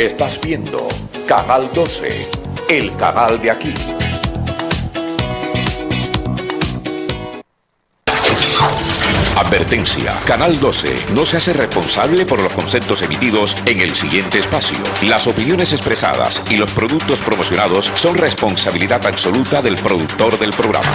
Estás viendo Canal 12, el canal de aquí. Advertencia, Canal 12 no se hace responsable por los conceptos emitidos en el siguiente espacio. Las opiniones expresadas y los productos promocionados son responsabilidad absoluta del productor del programa.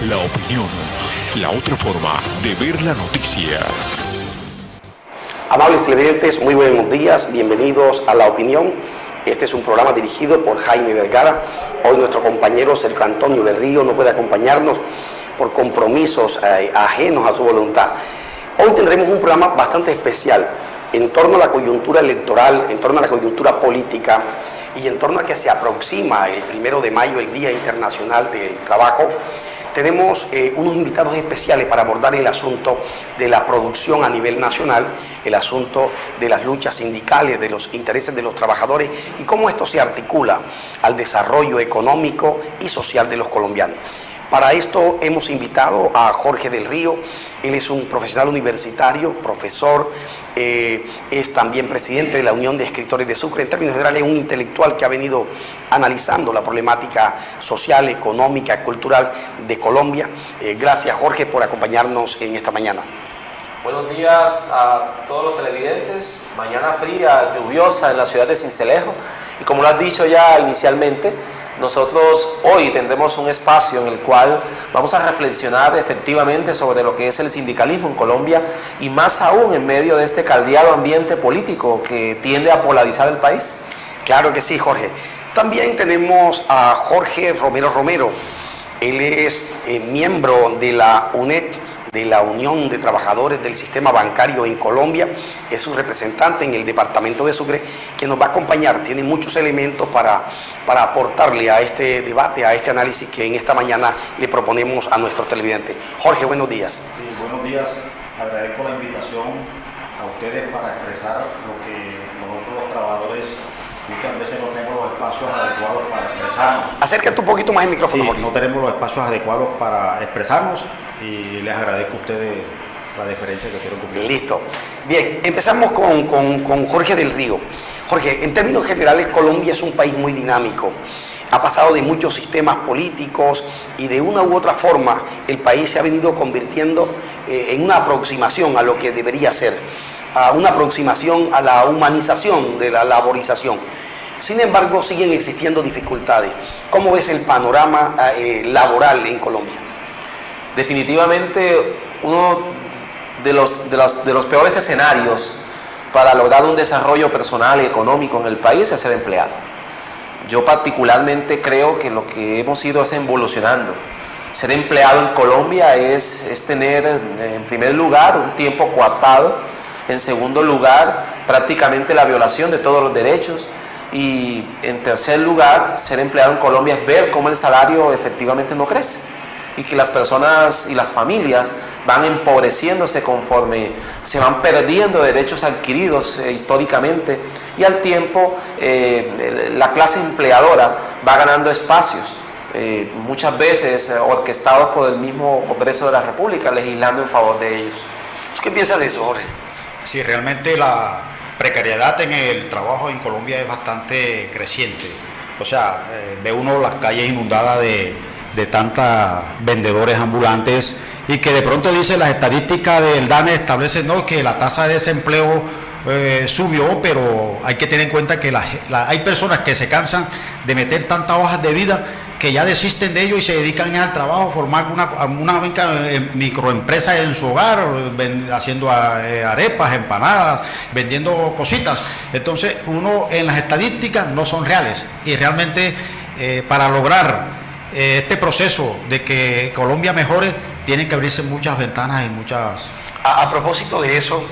La opinión, la otra forma de ver la noticia. Amables televidentes, muy buenos días, bienvenidos a La Opinión. Este es un programa dirigido por Jaime Vergara. Hoy nuestro compañero Sergio Antonio Berrío no puede acompañarnos por compromisos ajenos a su voluntad. Hoy tendremos un programa bastante especial en torno a la coyuntura electoral, en torno a la coyuntura política y en torno a que se aproxima el 1 de mayo, el Día Internacional del Trabajo. Tenemos unos invitados especiales para abordar el asunto de la producción a nivel nacional, el asunto de las luchas sindicales, de los intereses de los trabajadores y cómo esto se articula al desarrollo económico y social de los colombianos. Para esto hemos invitado a Jorge del Río. Él es un profesional universitario, profesor, es también presidente de la Unión de Escritores de Sucre. En términos generales, es un intelectual que ha venido analizando la problemática social, económica, cultural de Colombia. Gracias, Jorge, por acompañarnos en esta mañana. Buenos días a todos los televidentes. Mañana fría, lluviosa en la ciudad de Sincelejo. Y como lo has dicho ya inicialmente, nosotros hoy tendremos un espacio en el cual vamos a reflexionar efectivamente sobre lo que es el sindicalismo en Colombia y más aún en medio de este caldeado ambiente político que tiende a polarizar el país. Claro que sí, Jorge. También tenemos a Jorge Romero. Él es miembro de la UNED, de la Unión de Trabajadores del Sistema Bancario en Colombia. Es su representante en el departamento de Sucre, que nos va a acompañar. Tiene muchos elementos para aportarle a este debate, a este análisis que en esta mañana le proponemos a nuestros televidentes. Jorge, buenos días. Sí, buenos días. Agradezco la invitación a ustedes para expresar lo que nosotros los trabajadores muchas veces no tenemos los espacios adecuados para expresarnos. Acércate un poquito más el micrófono, Sí, Jorge. no tenemos los espacios adecuados para expresarnos y les agradezco a ustedes la deferencia que quiero cumplir. Listo. Bien, empezamos con Jorge del Río. Jorge, en términos generales, Colombia es un país muy dinámico. Ha pasado de muchos sistemas políticos y de una u otra forma el país se ha venido convirtiendo en una aproximación a lo que debería ser, a una aproximación a la humanización de la laborización. Sin embargo, siguen existiendo dificultades. ¿Cómo ves el panorama laboral en Colombia? Definitivamente uno de los peores escenarios para lograr un desarrollo personal y económico en el país es ser empleado. Yo particularmente creo que lo que hemos ido es evolucionando. Ser empleado en Colombia es tener en primer lugar un tiempo coartado, en segundo lugar prácticamente la violación de todos los derechos y en tercer lugar ser empleado en Colombia es ver cómo el salario efectivamente no crece y que las personas y las familias van empobreciéndose conforme se van perdiendo derechos adquiridos históricamente y al tiempo la clase empleadora va ganando espacios, muchas veces orquestados por el mismo Congreso de la República, legislando en favor de ellos. ¿Qué piensas de eso, Jorge? Sí, realmente la precariedad en el trabajo en Colombia es bastante creciente. O sea, ve uno las calles inundadas de tantos vendedores ambulantes y que de pronto dice las estadísticas del DANE establecen ¿no? que la tasa de desempleo subió, pero hay que tener en cuenta que hay personas que se cansan de meter tantas hojas de vida que ya desisten de ello y se dedican al trabajo, formar una microempresa en su hogar, haciendo arepas, empanadas, vendiendo cositas. Entonces, uno en las estadísticas no son reales y realmente para lograr este proceso de que Colombia mejore, tienen que abrirse muchas ventanas y muchas A propósito de eso,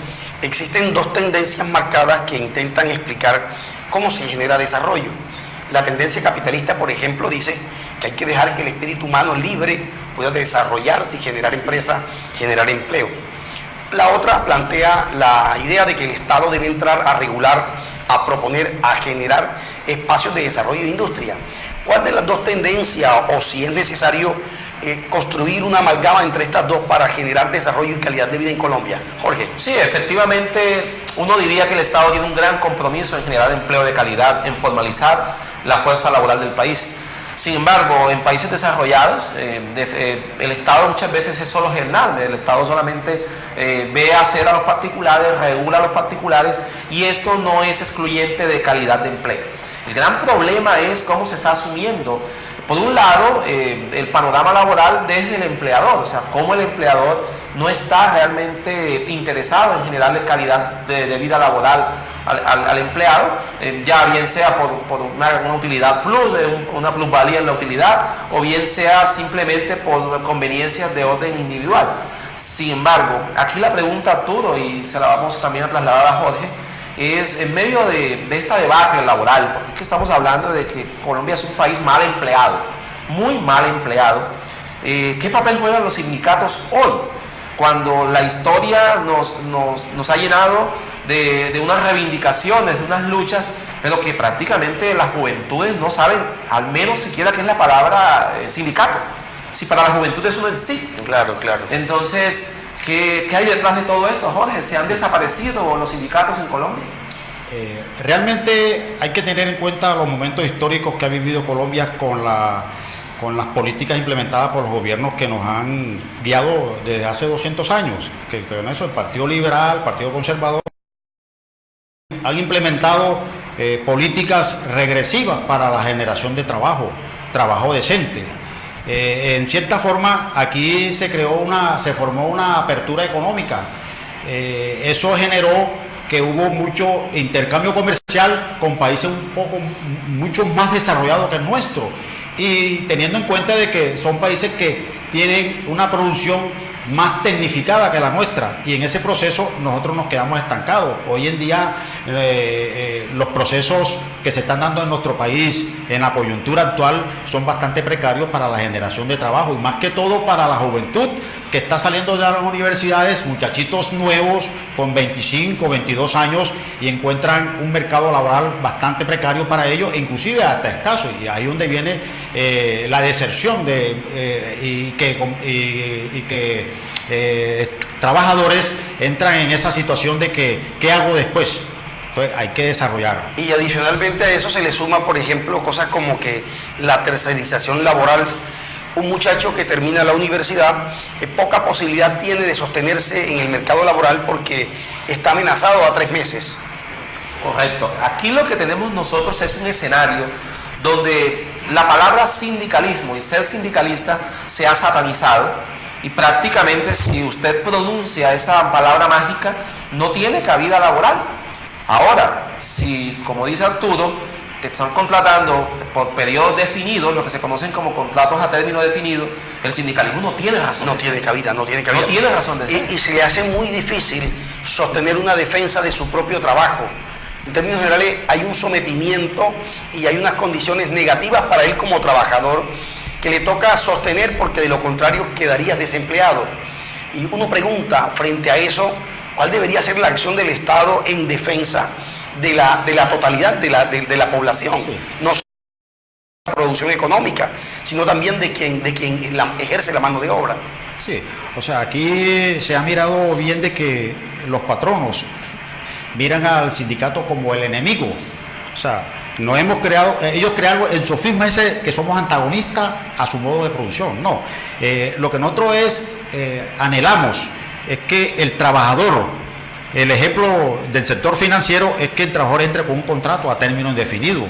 existen dos tendencias marcadas que intentan explicar cómo se genera desarrollo. La tendencia capitalista, por ejemplo, dice que hay que dejar que el espíritu humano libre pueda desarrollarse y generar empresas, generar empleo. La otra plantea la idea de que el Estado debe entrar a regular, a proponer, a generar espacios de desarrollo de industria. ¿Cuál de las dos tendencias, o si es necesario construir una amalgama entre estas dos para generar desarrollo y calidad de vida en Colombia? Jorge. Sí, efectivamente, uno diría que el Estado tiene un gran compromiso en generar empleo de calidad, en formalizar la fuerza laboral del país. Sin embargo, en países desarrollados, el Estado muchas veces es solo gendarme, el Estado solamente ve hacer a los particulares, regula a los particulares, y esto no es excluyente de calidad de empleo. El gran problema es cómo se está asumiendo, por un lado, el panorama laboral desde el empleador, o sea, cómo el empleador no está realmente interesado en generarle calidad de vida laboral al empleado, ya bien sea por una utilidad plus, una plusvalía en la utilidad, o bien sea simplemente por conveniencias de orden individual. Sin embargo, aquí la pregunta, Arturo, y se la vamos también a trasladar a Jorge, es en medio de esta debacle laboral, porque es que estamos hablando de que Colombia es un país mal empleado, muy mal empleado. ¿Qué papel juegan los sindicatos hoy? Cuando la historia nos ha llenado de unas reivindicaciones, de unas luchas, pero que prácticamente las juventudes no saben, al menos siquiera qué es la palabra sindicato. Si para las juventudes eso no existe. Claro, claro. Entonces, ¿qué hay detrás de todo esto, Jorge? ¿Se han desaparecido los sindicatos en Colombia? Realmente hay que tener en cuenta los momentos históricos que ha vivido Colombia con las políticas implementadas por los gobiernos que nos han guiado desde hace 200 años, que con eso el Partido Liberal, el Partido Conservador, han implementado políticas regresivas para la generación de trabajo decente. En cierta forma, aquí se formó una apertura económica. Eso generó que hubo mucho intercambio comercial con países mucho más desarrollados que el nuestro. Y teniendo en cuenta de que son países que tienen una producción más tecnificada que la nuestra, y en ese proceso nosotros nos quedamos estancados. Hoy en día los procesos que se están dando en nuestro país en la coyuntura actual son bastante precarios para la generación de trabajo, y más que todo para la juventud que está saliendo de las universidades, muchachitos nuevos con 25, 22 años, y encuentran un mercado laboral bastante precario para ellos, e inclusive hasta escaso, y ahí donde viene la deserción y que trabajadores entran en esa situación de que ¿qué hago después? Entonces hay que desarrollar. Y adicionalmente a eso se le suma, por ejemplo, cosas como que la tercerización laboral. Un muchacho que termina la universidad, poca posibilidad tiene de sostenerse en el mercado laboral porque está amenazado a 3 meses. Correcto. Aquí lo que tenemos nosotros es un escenario donde la palabra sindicalismo y ser sindicalista se ha satanizado, y prácticamente si usted pronuncia esa palabra mágica no tiene cabida laboral. Ahora, si, como dice Arturo, te están contratando por periodos definidos, lo que se conocen como contratos a término definido, el sindicalismo no tiene razón. No tiene cabida. No tiene razón de ser. Y se le hace muy difícil sostener una defensa de su propio trabajo. En términos generales, hay un sometimiento y hay unas condiciones negativas para él como trabajador que le toca sostener, porque de lo contrario quedaría desempleado. Y uno pregunta, frente a eso, ¿cuál debería ser la acción del Estado en defensa de la totalidad de la población? Sí. No solo de la producción económica, sino también de quien ejerce la mano de obra. Sí, o sea, aquí se ha mirado bien de que los patronos miran al sindicato como el enemigo. O sea, no hemos creado, ellos crean el sofisma ese que somos antagonistas a su modo de producción. No, lo que nosotros anhelamos es que el trabajador, el ejemplo del sector financiero es que el trabajador entre con un contrato a término indefinido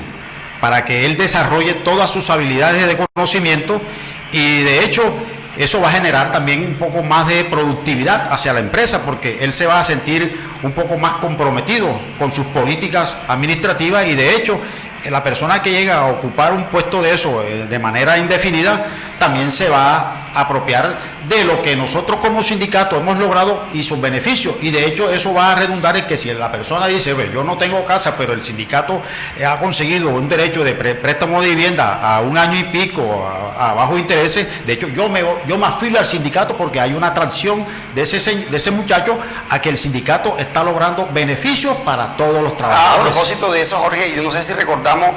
para que él desarrolle todas sus habilidades de conocimiento, y de hecho eso va a generar también un poco más de productividad hacia la empresa, porque él se va a sentir un poco más comprometido con sus políticas administrativas, y de hecho la persona que llega a ocupar un puesto de eso de manera indefinida también se va apropiar de lo que nosotros como sindicato hemos logrado y sus beneficios. Y de hecho eso va a redundar en que si la persona dice, yo no tengo casa, pero el sindicato ha conseguido un derecho de préstamo de vivienda a 1 año y pico, a bajo intereses, de hecho yo me afilio al sindicato porque hay una atracción de ese muchacho a que el sindicato está logrando beneficios para todos los trabajadores. A propósito de eso, Jorge, yo no sé si recordamos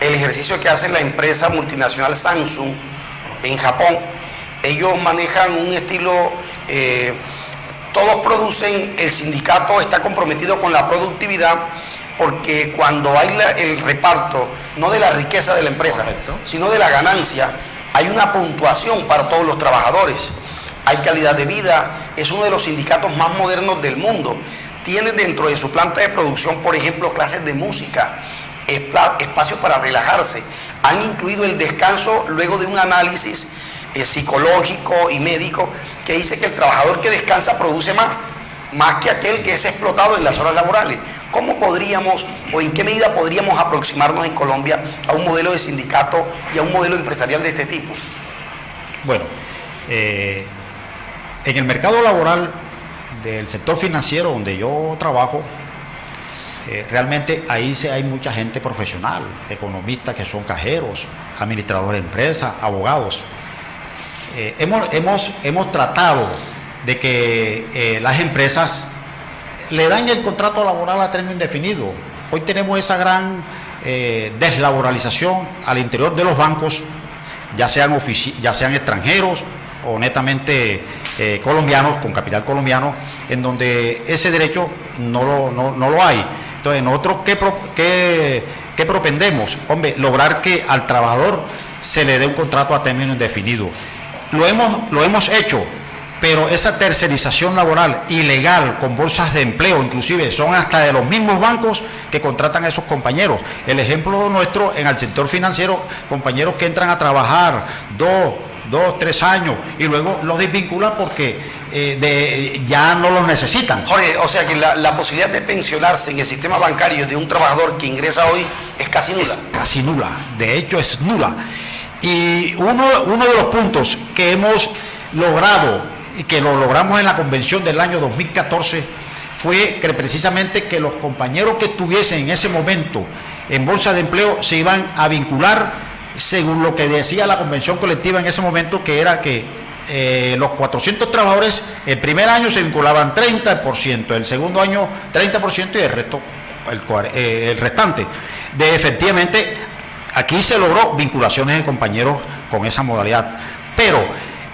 el ejercicio que hace la empresa multinacional Samsung en Japón. Ellos manejan un estilo, todos producen, el sindicato está comprometido con la productividad, porque cuando hay el reparto, no de la riqueza de la empresa, correcto, sino de la ganancia, hay una puntuación para todos los trabajadores. Hay calidad de vida, es uno de los sindicatos más modernos del mundo. Tiene dentro de su planta de producción, por ejemplo, clases de música, espacios para relajarse. Han incluido el descanso luego de un análisis psicológico y médico que dice que el trabajador que descansa produce más que aquel que es explotado en las horas laborales. ¿Cómo podríamos o en qué medida podríamos aproximarnos en Colombia a un modelo de sindicato y a un modelo empresarial de este tipo? Bueno, en el mercado laboral del sector financiero donde yo trabajo, realmente ahí hay mucha gente profesional, economistas que son cajeros, administradores de empresas, abogados. Hemos tratado de que las empresas le dan el contrato laboral a término indefinido. Hoy tenemos esa gran deslaboralización al interior de los bancos, ya sean extranjeros o netamente colombianos, con capital colombiano, en donde ese derecho no lo hay. Entonces, nosotros, ¿qué propendemos? Hombre, lograr que al trabajador se le dé un contrato a término indefinido. Lo hemos hecho, pero esa tercerización laboral ilegal con bolsas de empleo, inclusive son hasta de los mismos bancos que contratan a esos compañeros. El ejemplo nuestro en el sector financiero, compañeros que entran a trabajar 2, 3 años y luego los desvinculan porque ya no los necesitan. Jorge, o sea que la posibilidad de pensionarse en el sistema bancario de un trabajador que ingresa hoy es casi nula. Es casi nula, de hecho es nula. Y uno de los puntos que hemos logrado y que lo logramos en la convención del año 2014 fue que precisamente que los compañeros que estuviesen en ese momento en bolsa de empleo se iban a vincular según lo que decía la convención colectiva en ese momento, que era que los 400 trabajadores el primer año se vinculaban 30%, el segundo año 30% y el resto, el restante. Efectivamente, aquí se logró vinculaciones de compañeros con esa modalidad, pero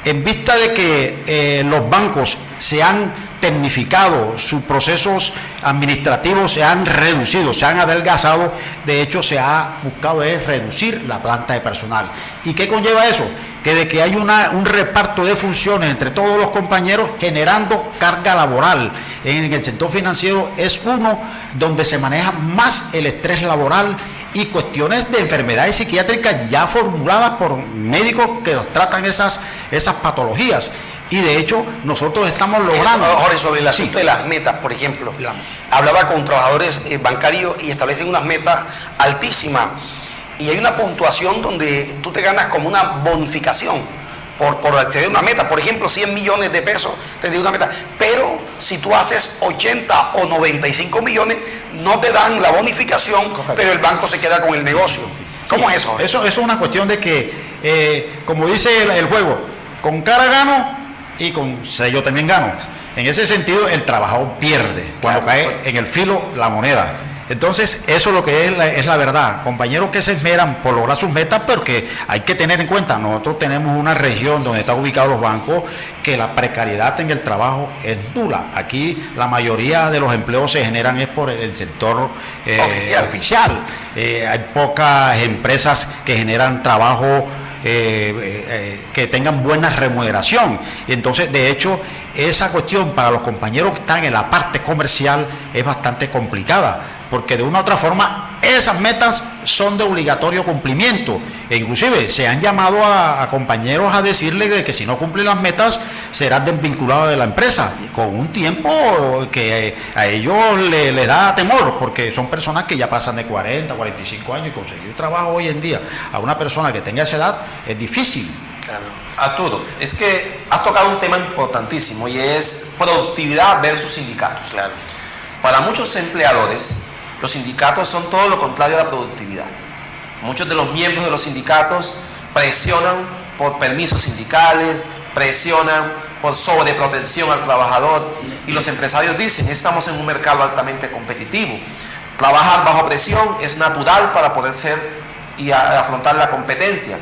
en vista de que los bancos se han tecnificado, sus procesos administrativos se han reducido, se han adelgazado, de hecho se ha buscado reducir la planta de personal. ¿Y qué conlleva eso? Que de que hay un reparto de funciones entre todos los compañeros generando carga laboral. En el sector financiero es uno donde se maneja más el estrés laboral y cuestiones de enfermedades psiquiátricas ya formuladas por médicos que los tratan esas patologías. Y de hecho nosotros estamos logrando... Jorge, sobre el asunto de las metas, por ejemplo, hablaba con trabajadores bancarios y establecen unas metas altísimas y hay una puntuación donde tú te ganas como una bonificación por acceder a una meta. Por ejemplo, 100 millones de pesos tendría una meta, pero si tú haces 80 o 95 millones no te dan la bonificación. Correcto. Pero el banco se queda con el negocio. ¿Cómo es eso? Eso es una cuestión de que, como dice el juego, con cara gano y con sello también gano. En ese sentido, el trabajador pierde cuando cae en el filo la moneda. Entonces, eso es lo que es la verdad. Compañeros que se esmeran por lograr sus metas, pero que hay que tener en cuenta, nosotros tenemos una región donde están ubicados los bancos, que la precariedad en el trabajo es nula. Aquí la mayoría de los empleos se generan es por el sector oficial. Hay pocas empresas que generan trabajo que tengan buena remuneración. Y entonces, de hecho, esa cuestión para los compañeros que están en la parte comercial es bastante complicada, porque de una u otra forma esas metas son de obligatorio cumplimiento, e inclusive se han llamado a compañeros a decirle de que si no cumplen las metas serán desvinculados de la empresa, con un tiempo que a ellos les da temor, porque son personas que ya pasan de 40, 45 años y conseguir trabajo hoy en día a una persona que tenga esa edad es difícil. Claro. Arturo, es que has tocado un tema importantísimo y es productividad versus sindicatos. Claro. Para muchos empleadores, los sindicatos son todo lo contrario a la productividad. Muchos de los miembros de los sindicatos presionan por permisos sindicales, presionan por sobreprotección al trabajador, y los empresarios dicen: estamos en un mercado altamente competitivo. Trabajar bajo presión es natural para poder ser y afrontar la competencia.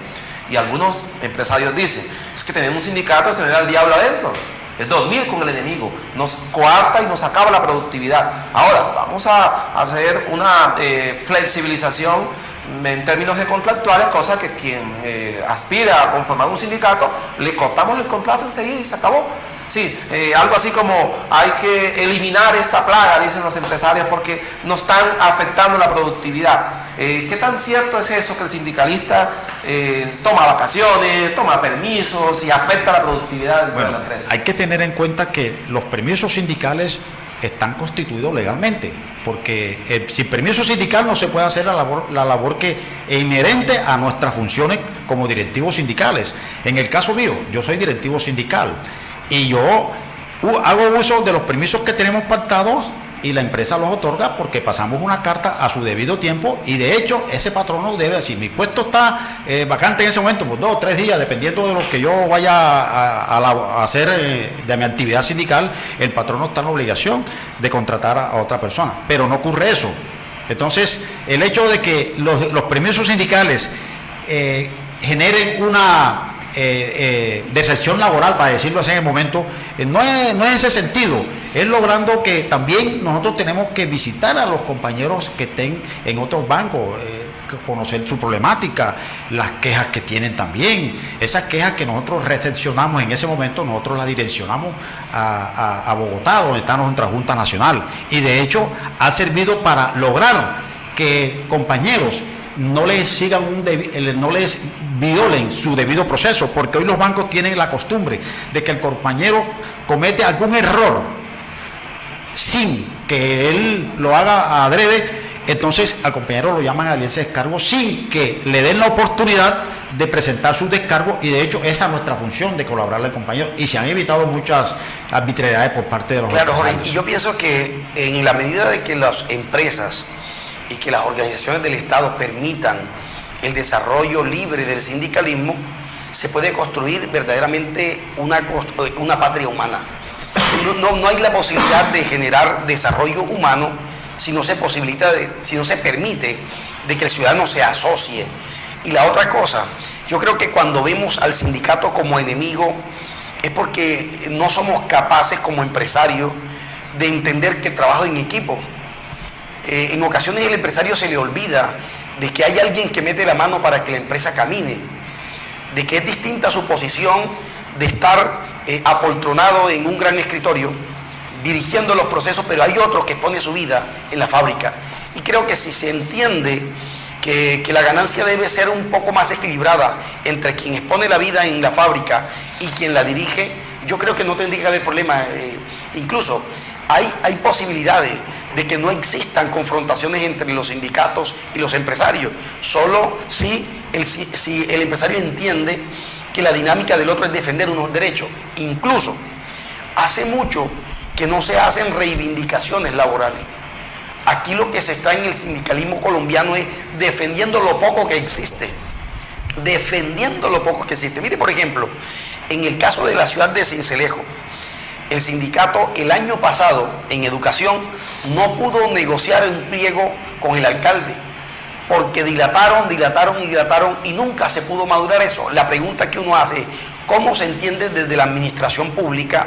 Y algunos empresarios dicen: es que tener un sindicato es tener al diablo adentro, es dormir con el enemigo, nos coarta y nos acaba la productividad. Ahora, vamos a hacer una flexibilización en términos de contractuales, cosa que quien aspira a conformar un sindicato, le cortamos el contrato enseguida y se acabó. Sí, algo así como: hay que eliminar esta plaga, dicen los empresarios, porque nos están afectando la productividad. ¿Qué tan cierto es eso, que el sindicalista toma vacaciones, toma permisos y afecta la productividad dentro de la empresa? Hay que tener en cuenta que los permisos sindicales están constituidos legalmente, porque sin permiso sindical no se puede hacer la labor que es inherente a nuestras funciones como directivos sindicales. En el caso mío, yo soy directivo sindical y yo hago uso de los permisos que tenemos pactados y la empresa los otorga porque pasamos una carta a su debido tiempo, y de hecho ese patrono debe decir: mi puesto está vacante en ese momento por 2 o 3 días, dependiendo de lo que yo vaya a hacer de mi actividad sindical. El patrono está en la obligación de contratar a otra persona, pero no ocurre eso. Entonces, el hecho de que los permisos sindicales generen una deserción laboral, para decirlo así en el momento, no es ese sentido. Es logrando que también nosotros tenemos que visitar a los compañeros que estén en otros bancos, conocer su problemática, las quejas que tienen también. Esas quejas que nosotros recepcionamos en ese momento, nosotros las direccionamos a Bogotá, donde está nuestra Junta Nacional. Y de hecho ha servido para lograr que compañeros no les no les violen su debido proceso, porque hoy los bancos tienen la costumbre de que el compañero comete algún error sin que él lo haga adrede, entonces al compañero lo llaman a alianza de descargo sin que le den la oportunidad de presentar sus descargos, y de hecho esa es nuestra función, de colaborarle al compañero, y se han evitado muchas arbitrariedades por parte de los Jorge, y yo pienso que en la medida de que las empresas y que las organizaciones del Estado permitan el desarrollo libre del sindicalismo, se puede construir verdaderamente una patria humana. No hay la posibilidad de generar desarrollo humano si no se permite de que el ciudadano se asocie. Y la otra cosa, yo creo que cuando vemos al sindicato como enemigo es porque no somos capaces como empresarios de entender que el trabajo en equipo. En ocasiones el empresario se le olvida de que hay alguien que mete la mano para que la empresa camine, de que es distinta su posición de estar apoltronado en un gran escritorio dirigiendo los procesos, pero hay otro que pone su vida en la fábrica. Y creo que si se entiende que la ganancia debe ser un poco más equilibrada entre quien expone la vida en la fábrica y quien la dirige, yo creo que no tendría que haber problema. Incluso hay posibilidades de que no existan confrontaciones entre los sindicatos y los empresarios, solo si el empresario entiende que la dinámica del otro es defender unos derechos. Incluso hace mucho que no se hacen reivindicaciones laborales. Aquí lo que se está en el sindicalismo colombiano es defendiendo lo poco que existe. Mire, por ejemplo, en el caso de la ciudad de Sincelejo, el sindicato el año pasado en educación no pudo negociar un pliego con el alcalde, porque dilataron y nunca se pudo madurar eso. La pregunta que uno hace es: ¿cómo se entiende desde la administración pública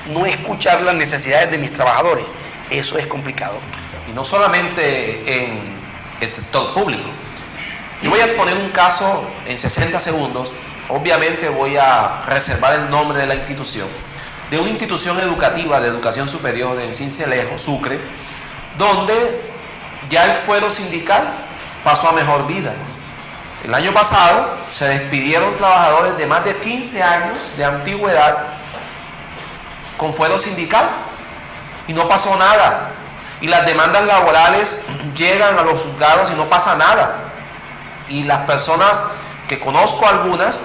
no escuchar las necesidades de mis trabajadores? Eso es complicado. Y no solamente en el sector público. Yo voy a exponer un caso en 60 segundos. Obviamente voy a reservar el nombre de la institución, de una institución educativa de educación superior en Sincelejo, Sucre, donde ya el fuero sindical pasó a mejor vida. El año pasado se despidieron trabajadores de más de 15 años de antigüedad con fuero sindical y no pasó nada. Y las demandas laborales llegan a los juzgados y no pasa nada. Y las personas que conozco, algunas,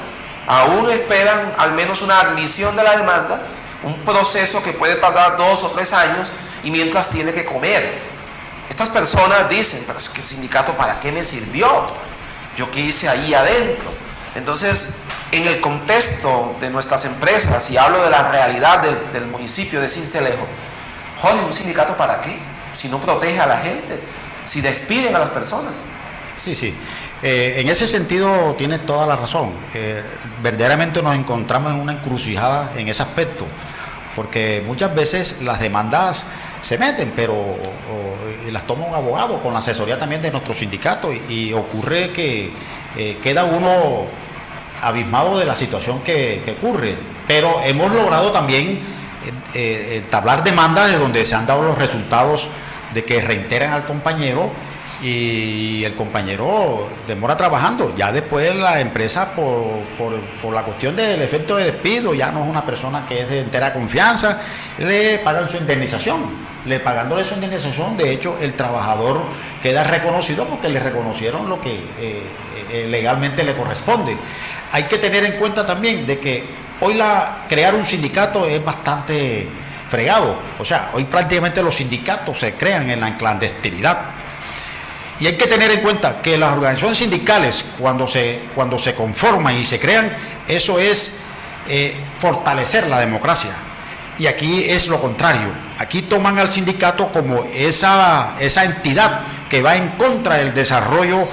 Aún esperan al menos una admisión de la demanda, un proceso que puede tardar 2 o 3 años y mientras tiene que comer. Estas personas dicen, pero es que el sindicato ¿para qué me sirvió? ¿Yo qué hice ahí adentro? Entonces, en el contexto de nuestras empresas, y hablo de la realidad del municipio de Sincelejo, joder, ¿un sindicato para qué? Si no protege a la gente, si despiden a las personas. Sí, sí. En ese sentido tiene toda la razón. Verdaderamente nos encontramos en una encrucijada en ese aspecto, porque muchas veces las demandas se meten, pero las toma un abogado con la asesoría también de nuestro sindicato y ocurre que queda uno abismado de la situación que ocurre. Pero hemos logrado también entablar demandas de donde se han dado los resultados de que reintegran al compañero y el compañero demora trabajando. Ya después la empresa, por la cuestión del efecto de despido, ya no es una persona que es de entera confianza, le pagan su indemnización. Pagándole su indemnización, de hecho, el trabajador queda reconocido porque le reconocieron lo que legalmente le corresponde. Hay que tener en cuenta también de que hoy crear un sindicato es bastante fregado. O sea, hoy prácticamente los sindicatos se crean en la clandestinidad. Y hay que tener en cuenta que las organizaciones sindicales, cuando se conforman y se crean, eso es fortalecer la democracia. Y aquí es lo contrario. Aquí toman al sindicato como esa entidad que va en contra del desarrollo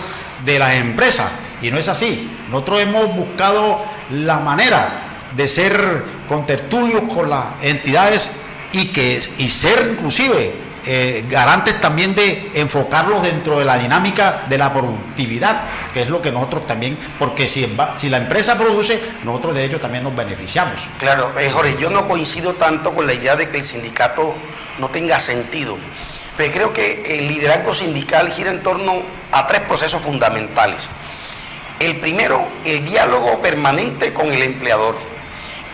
de las empresas. Y no es así. Nosotros hemos buscado la manera de ser contertulios con las entidades y ser inclusive garantes también de enfocarlos dentro de la dinámica de la productividad, que es lo que nosotros también, porque si la empresa produce, nosotros de ello también nos beneficiamos. Claro, Jorge, yo no coincido tanto con la idea de que el sindicato no tenga sentido, pero creo que el liderazgo sindical gira en torno a 3 procesos fundamentales. El primero, el diálogo permanente con el empleador.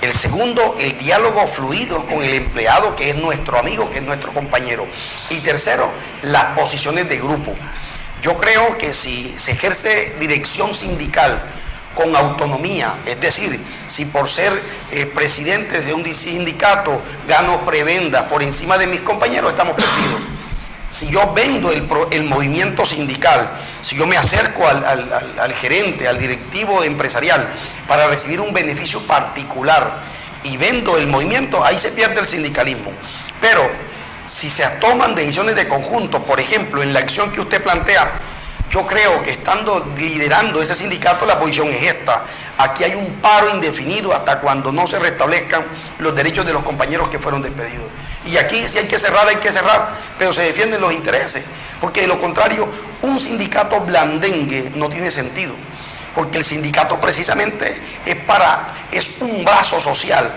El segundo, el diálogo fluido con el empleado, que es nuestro amigo, que es nuestro compañero. Y tercero, las posiciones de grupo. Yo creo que si se ejerce dirección sindical con autonomía, es decir, si por ser presidente de un sindicato gano prebenda por encima de mis compañeros, estamos perdidos. Si yo vendo el movimiento sindical, si yo me acerco al gerente, al directivo empresarial para recibir un beneficio particular y vendo el movimiento, ahí se pierde el sindicalismo. Pero si se toman decisiones de conjunto, por ejemplo, en la acción que usted plantea, yo creo que estando liderando ese sindicato, la posición es esta. Aquí hay un paro indefinido hasta cuando no se restablezcan los derechos de los compañeros que fueron despedidos. Y aquí si hay que cerrar, pero se defienden los intereses. Porque de lo contrario, un sindicato blandengue no tiene sentido. Porque el sindicato precisamente es un brazo social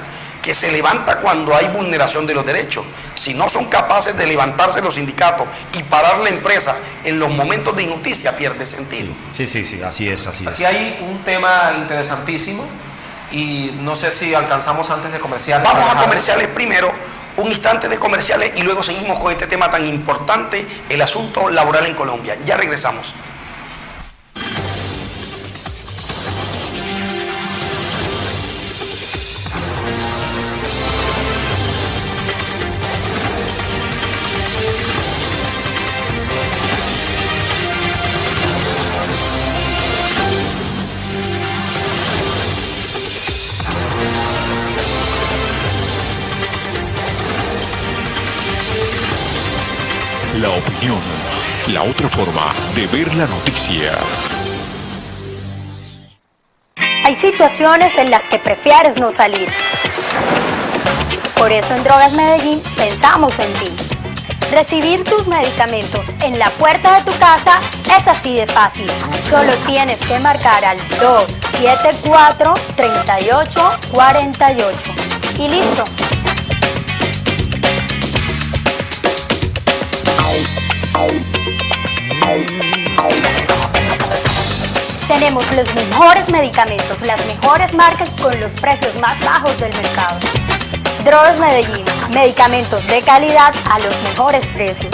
que se levanta cuando hay vulneración de los derechos. Si no son capaces de levantarse los sindicatos y parar la empresa en los momentos de injusticia, pierde sentido. Sí, así es. Aquí hay un tema interesantísimo y no sé si alcanzamos antes de comerciales. Vamos a comerciales primero, un instante de comerciales y luego seguimos con este tema tan importante, el asunto laboral en Colombia. Ya regresamos. La opinión, la otra forma de ver la noticia. Hay situaciones en las que prefieres no salir. Por eso en Drogas Medellín pensamos en ti. Recibir tus medicamentos en la puerta de tu casa es así de fácil. Solo tienes que marcar al 274-3848 y listo. Tenemos los mejores medicamentos, las mejores marcas con los precios más bajos del mercado. Drogas Medellín, medicamentos de calidad a los mejores precios.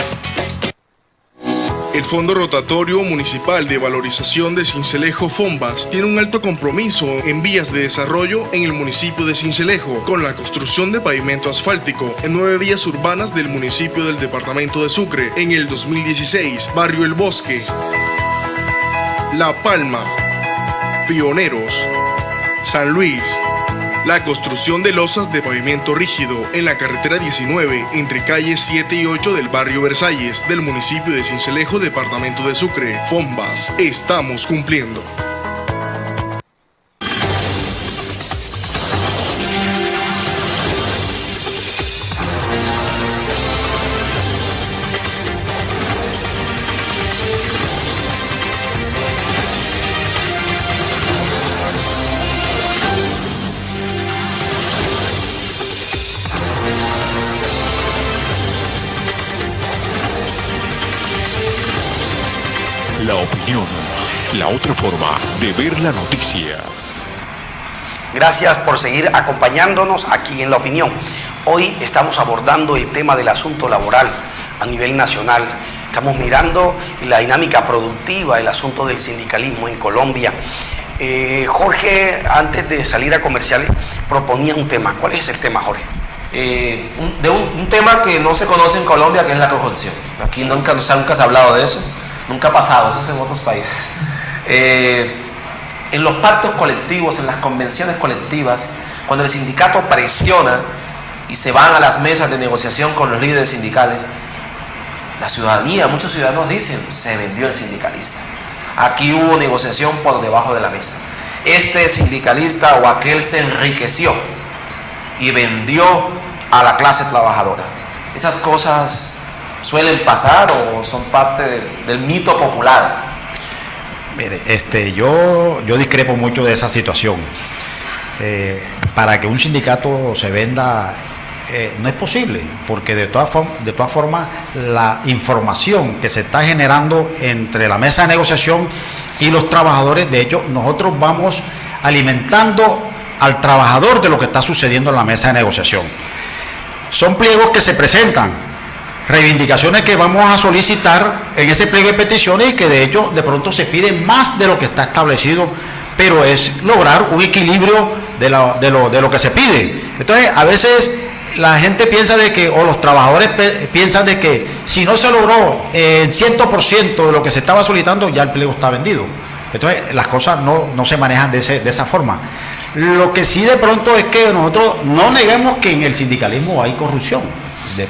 El Fondo Rotatorio Municipal de Valorización de Sincelejo, FONVAS, tiene un alto compromiso en vías de desarrollo en el municipio de Sincelejo, con la construcción de pavimento asfáltico en 9 vías urbanas del municipio del departamento de Sucre en el 2016, Barrio El Bosque, La Palma, Pioneros, San Luis. La construcción de losas de pavimento rígido en la carretera 19 entre calles 7 y 8 del barrio Versalles del municipio de Sincelejo, departamento de Sucre. FONVAS, estamos cumpliendo. La opinión, la otra forma de ver la noticia. Gracias por seguir acompañándonos aquí en La Opinión. Hoy estamos abordando el tema del asunto laboral a nivel nacional. Estamos mirando la dinámica productiva, el asunto del sindicalismo en Colombia. Jorge, antes de salir a comerciales, proponía un tema. ¿Cuál es el tema, Jorge? Un tema que no se conoce en Colombia, que es la corrupción. Aquí nunca se ha hablado de eso. Nunca ha pasado, eso es en otros países. En los pactos colectivos, en las convenciones colectivas, cuando el sindicato presiona y se van a las mesas de negociación con los líderes sindicales, la ciudadanía, muchos ciudadanos dicen, se vendió el sindicalista. Aquí hubo negociación por debajo de la mesa. Este sindicalista o aquel se enriqueció y vendió a la clase trabajadora. Esas cosas suelen pasar o son parte del mito popular. Mire, yo discrepo mucho de esa situación. Para que un sindicato se venda no es posible, porque de todas formas la información que se está generando entre la mesa de negociación y los trabajadores, de hecho nosotros vamos alimentando al trabajador de lo que está sucediendo en la mesa de negociación. Son pliegos que se presentan, reivindicaciones que vamos a solicitar en ese pliego de peticiones y que de hecho de pronto se pide más de lo que está establecido, pero es lograr un equilibrio de lo que se pide. Entonces a veces la gente piensa de que, o los trabajadores piensan de que si no se logró el 100% de lo que se estaba solicitando, ya el pliego está vendido. Entonces las cosas no se manejan de esa forma. Lo que sí de pronto es que nosotros no neguemos que en el sindicalismo hay corrupción, de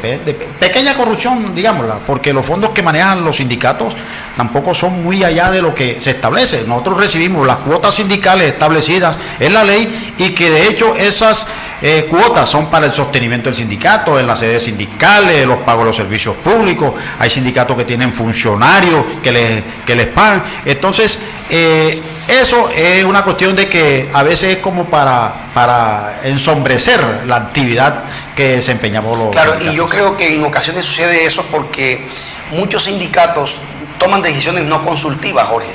pequeña corrupción, digámosla, porque los fondos que manejan los sindicatos tampoco son muy allá de lo que se establece. Nosotros recibimos las cuotas sindicales establecidas en la ley y que de hecho esas cuotas son para el sostenimiento del sindicato, en las sedes sindicales, los pagos de los servicios públicos. Hay sindicatos que tienen funcionarios que les pagan. Entonces eso es una cuestión de que a veces es como para ensombrecer la actividad que desempeñamos los Claro, sindicatos. y yo creo que en ocasiones sucede eso porque muchos sindicatos toman decisiones no consultivas, Jorge.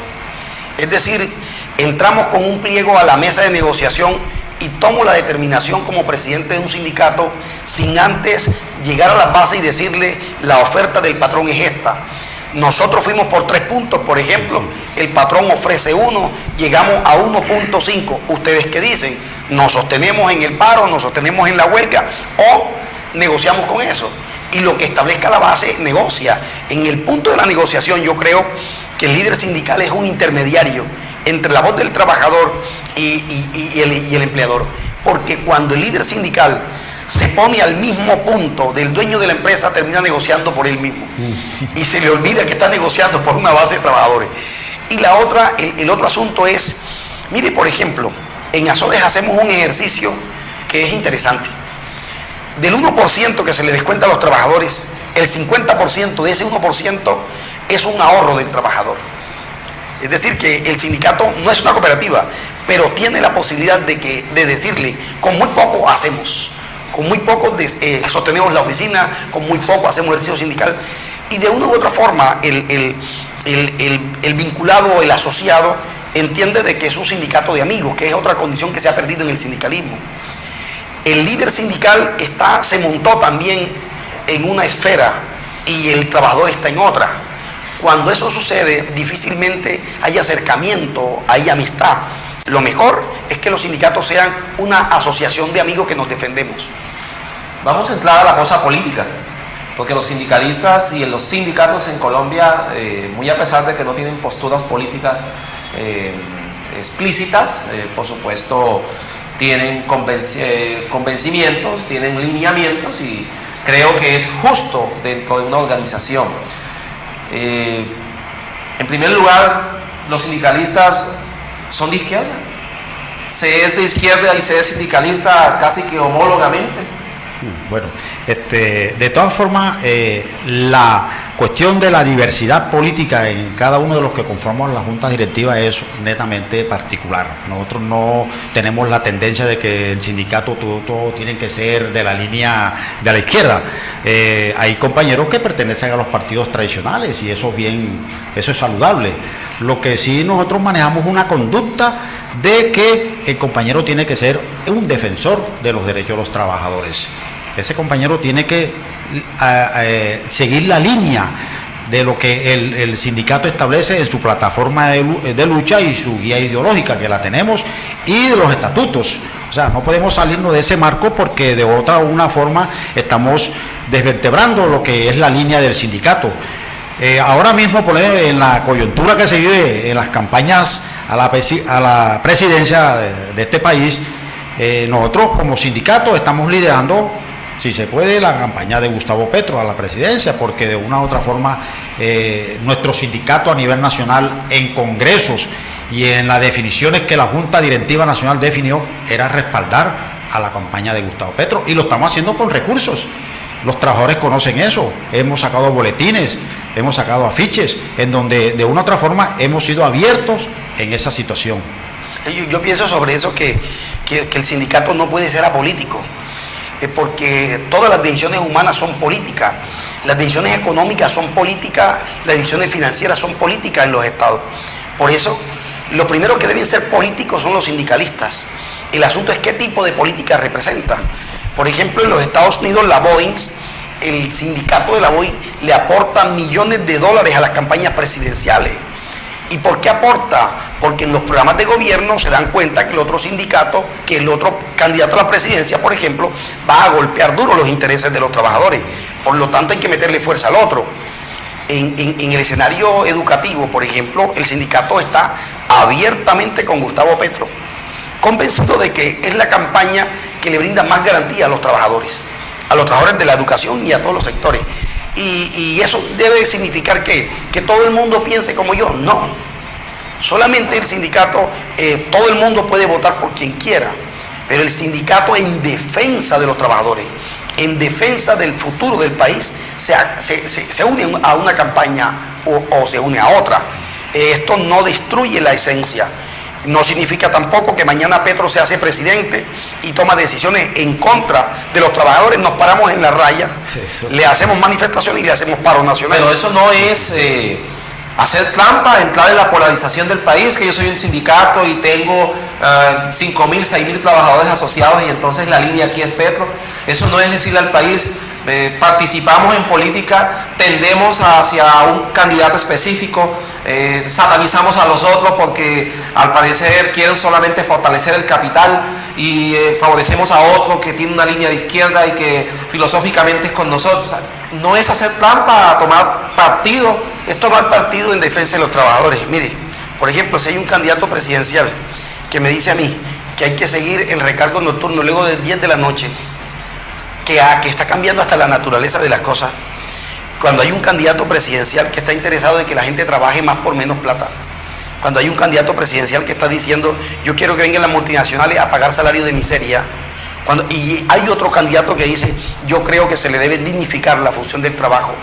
Es decir, entramos con un pliego a la mesa de negociación y tomo la determinación como presidente de un sindicato sin antes llegar a la base y decirle la oferta del patrón es esta. Nosotros fuimos por 3 puntos, por ejemplo, el patrón ofrece 1, llegamos a 1.5. ¿Ustedes qué dicen? ¿Nos sostenemos en el paro, nos sostenemos en la huelga o negociamos con eso? Y lo que establezca la base negocia. En el punto de la negociación yo creo que el líder sindical es un intermediario entre la voz del trabajador y el empleador. Porque cuando el líder sindical se pone al mismo punto del dueño de la empresa, termina negociando por él mismo. Y se le olvida que está negociando por una base de trabajadores. Y la otra, el otro asunto es, mire, por ejemplo, en Azodes hacemos un ejercicio que es interesante. Del 1% que se le descuenta a los trabajadores, el 50% de ese 1% es un ahorro del trabajador. Es decir, que el sindicato no es una cooperativa, pero tiene la posibilidad de decirle, con muy poco hacemos. Con muy poco sostenemos la oficina, con muy poco hacemos ejercicio sindical. Y de una u otra forma, el vinculado, el asociado, entiende de que es un sindicato de amigos, que es otra condición que se ha perdido en el sindicalismo. El líder sindical se montó también en una esfera y el trabajador está en otra. Cuando eso sucede, difícilmente hay acercamiento, hay amistad. Lo mejor es que los sindicatos sean una asociación de amigos que nos defendemos. Vamos a entrar a la cosa política, porque los sindicalistas y los sindicatos en Colombia, muy a pesar de que no tienen posturas políticas explícitas, por supuesto tienen convencimientos, tienen lineamientos, y creo que es justo dentro de una organización. En primer lugar, los sindicalistas son de izquierda. Se es de izquierda y se es sindicalista casi que homólogamente. Bueno, de todas formas, la cuestión de la diversidad política en cada uno de los que conforman la Junta Directiva es netamente particular. Nosotros no tenemos la tendencia de que el sindicato todo tiene que ser de la línea de la izquierda. Hay compañeros que pertenecen a los partidos tradicionales y eso es saludable. Lo que sí nosotros manejamos una conducta de que el compañero tiene que ser un defensor de los derechos de los trabajadores. Ese compañero tiene que seguir la línea de lo que el sindicato establece en su plataforma de lucha y su guía ideológica, que la tenemos, y de los estatutos. O sea, no podemos salirnos de ese marco porque de una forma estamos desvertebrando lo que es la línea del sindicato. Ahora mismo, en la coyuntura que se vive en las campañas a la presidencia de este país, nosotros como sindicato estamos liderando, si se puede, la campaña de Gustavo Petro a la presidencia, porque de una u otra forma nuestro sindicato a nivel nacional, en congresos y en las definiciones que la Junta Directiva Nacional definió, era respaldar a la campaña de Gustavo Petro, y lo estamos haciendo con recursos. Los trabajadores conocen eso, hemos sacado boletines, hemos sacado afiches, en donde de una u otra forma hemos sido abiertos en esa situación. Yo pienso sobre eso que el sindicato no puede ser apolítico, porque todas las decisiones humanas son políticas, las decisiones económicas son políticas, las decisiones financieras son políticas en los estados. Por eso, los primeros que deben ser políticos son los sindicalistas. El asunto es qué tipo de política representa. Por ejemplo, en los Estados Unidos, la Boeing, el sindicato de la Boeing le aporta millones de dólares a las campañas presidenciales. ¿Y por qué aporta? Porque en los programas de gobierno se dan cuenta que el otro sindicato, que el otro candidato a la presidencia, por ejemplo, va a golpear duro los intereses de los trabajadores. Por lo tanto, hay que meterle fuerza al otro. En el escenario educativo, por ejemplo, el sindicato está abiertamente con Gustavo Petro, convencido de que es la campaña que le brinda más garantía a los trabajadores de la educación y a todos los sectores. Y eso debe significar que todo el mundo piense como yo. No, solamente el sindicato, todo el mundo puede votar por quien quiera, pero el sindicato, en defensa de los trabajadores, en defensa del futuro del país, se une a una campaña o se une a otra. Esto no destruye la esencia. No significa tampoco que mañana Petro se hace presidente y toma decisiones en contra de los trabajadores. Nos paramos en la raya, le hacemos manifestaciones y le hacemos paro nacional. Pero eso no es hacer trampa, entrar en la polarización del país, que yo soy un sindicato y tengo 5.000, 6.000 trabajadores asociados y entonces la línea aquí es Petro. Eso no es decirle al país, participamos en política, tendemos hacia un candidato específico, satanizamos a los otros porque al parecer quieren solamente fortalecer el capital y favorecemos a otro que tiene una línea de izquierda y que filosóficamente es con nosotros. O sea, no es hacer trampa, tomar partido. Es tomar partido en defensa de los trabajadores. Mire, por ejemplo, si hay un candidato presidencial que me dice a mí que hay que seguir el recargo nocturno luego de 10 de la noche, que está cambiando hasta la naturaleza de las cosas, cuando hay un candidato presidencial que está interesado en que la gente trabaje más por menos plata, cuando hay un candidato presidencial que está diciendo yo quiero que vengan las multinacionales a pagar salario de miseria, y hay otro candidato que dice yo creo que se le debe dignificar la función del trabajo.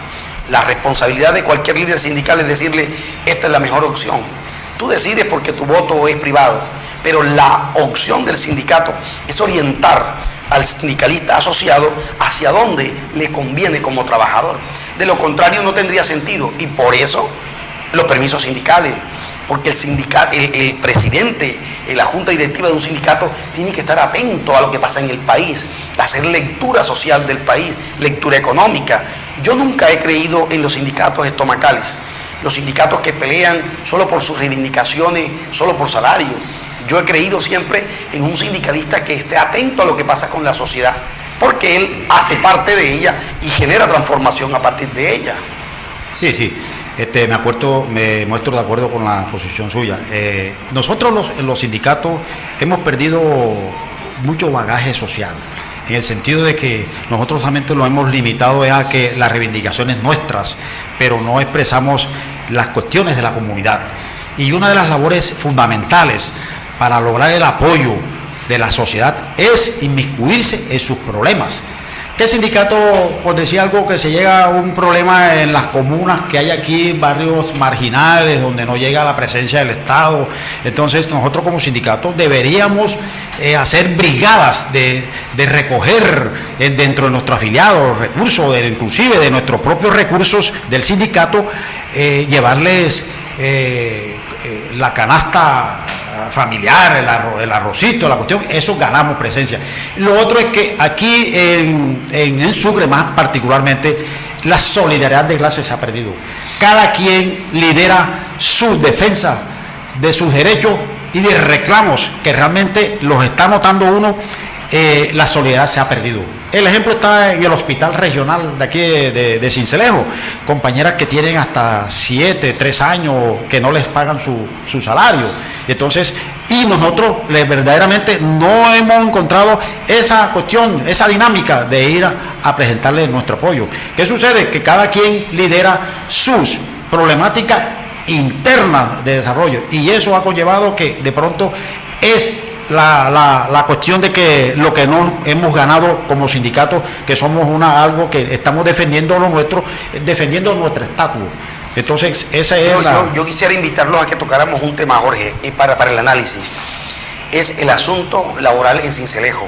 La responsabilidad de cualquier líder sindical es decirle esta es la mejor opción. Tú decides porque tu voto es privado, pero la opción del sindicato es orientar al sindicalista asociado hacia donde le conviene como trabajador. De lo contrario no tendría sentido, y por eso los permisos sindicales, porque el presidente, la junta directiva de un sindicato tiene que estar atento a lo que pasa en el país, hacer lectura social del país, lectura económica. Yo nunca he creído en los sindicatos estomacales. los sindicatos que pelean solo por sus reivindicaciones, solo por salario. Yo he creído siempre en un sindicalista que esté atento a lo que pasa con la sociedad, porque él hace parte de ella y genera transformación a partir de ella. Sí, sí. Me muestro de acuerdo con la posición suya. Nosotros los sindicatos hemos perdido mucho bagaje social, en el sentido de que nosotros solamente lo hemos limitado a que las reivindicaciones nuestras, pero no expresamos las cuestiones de la comunidad. Y una de las labores fundamentales para lograr el apoyo de la sociedad es inmiscuirse en sus problemas. ¿Qué sindicato, por decir algo, que se llega a un problema en las comunas que hay aquí, barrios marginales, donde no llega la presencia del Estado? Entonces nosotros como sindicato deberíamos hacer brigadas de recoger dentro de nuestros afiliados recursos, inclusive de nuestros propios recursos del sindicato, llevarles la canasta familiar, el arrocito, la cuestión, eso ganamos presencia. Lo otro es que aquí en Sucre más particularmente, la solidaridad de clase se ha perdido. Cada quien lidera su defensa de sus derechos y de reclamos que realmente los está notando uno. La solidaridad se ha perdido. El ejemplo está en el hospital regional de aquí de Sincelejo, compañeras que tienen hasta 3 años que no les pagan su salario. Entonces, y nosotros verdaderamente no hemos encontrado esa cuestión, esa dinámica de ir a presentarle nuestro apoyo. ¿Qué sucede? Que cada quien lidera sus problemáticas internas de desarrollo, y eso ha conllevado que de pronto es la cuestión de que lo que no hemos ganado como sindicato, que somos algo que estamos defendiendo lo nuestro, defendiendo nuestro estatus. Entonces, esa es yo quisiera invitarlos a que tocáramos un tema, Jorge, para el análisis. Es el asunto laboral en Sincelejo,